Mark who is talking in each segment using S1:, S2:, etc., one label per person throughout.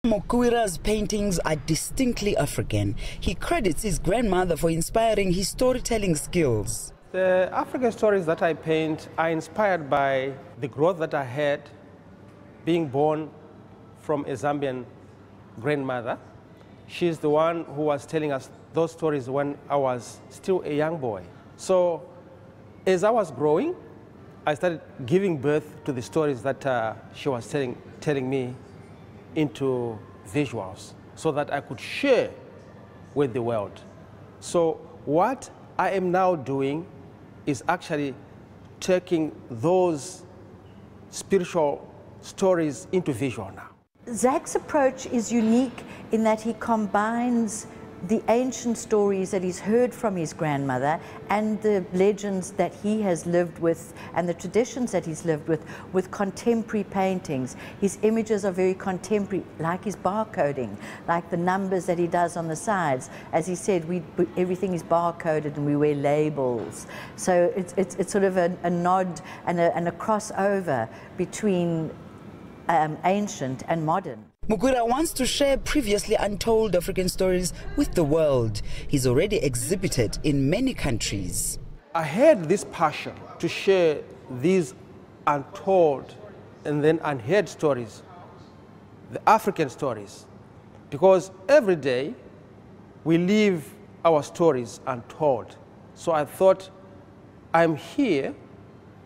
S1: Mukwira's paintings are distinctly African. He credits his grandmother for inspiring his storytelling skills.
S2: The African stories that I paint are inspired by the growth that I had being born from a Zambian grandmother. She's the one who was telling us those stories when I was still a young boy. So as I was growing, I started giving birth to the stories that she was telling me into visuals so that I could share with the world. So what I am now doing is actually taking those spiritual stories into visual now.
S3: Zach's approach is unique in that he combines the ancient stories that he's heard from his grandmother and the legends that he has lived with and the traditions that he's lived with contemporary paintings. His images are very contemporary, like his barcoding, like the numbers that he does on the sides. As he said, everything is barcoded and we wear labels. So it's sort of a nod and a crossover between ancient and modern.
S1: Mukwira wants to share previously untold African stories with the world. He's already exhibited in many countries.
S2: I had this passion to share these untold and then unheard stories, the African stories, because every day we leave our stories untold. So I thought I'm here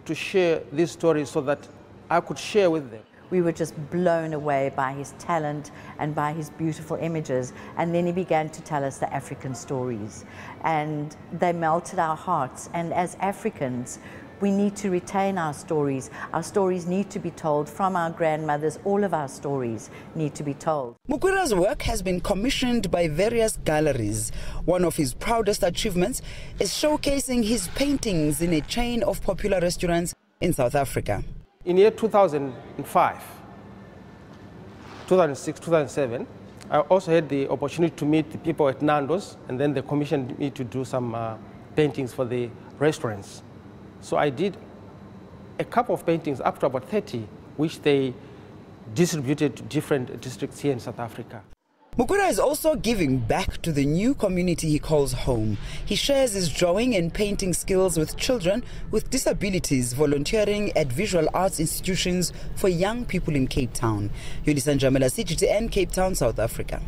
S2: to share these stories so that I could share with them.
S3: We were just blown away by his talent and by his beautiful images. And then he began to tell us the African stories. And they melted our hearts. And as Africans, we need to retain our stories. Our stories need to be told from our grandmothers. All of our stories need to be told.
S1: Mukwira's work has been commissioned by various galleries. One of his proudest achievements is showcasing his paintings in a chain of popular restaurants in South Africa.
S2: In year 2005, 2006, 2007, I also had the opportunity to meet the people at Nando's, and then they commissioned me to do some paintings for the restaurants. So I did a couple of paintings, up to about 30, which they distributed to different districts here in South Africa.
S1: Mukwira is also giving back to the new community he calls home. He shares his drawing and painting skills with children with disabilities, volunteering at visual arts institutions for young people in Cape Town. Yolisa, Njamela, CGTN, Cape Town, South Africa.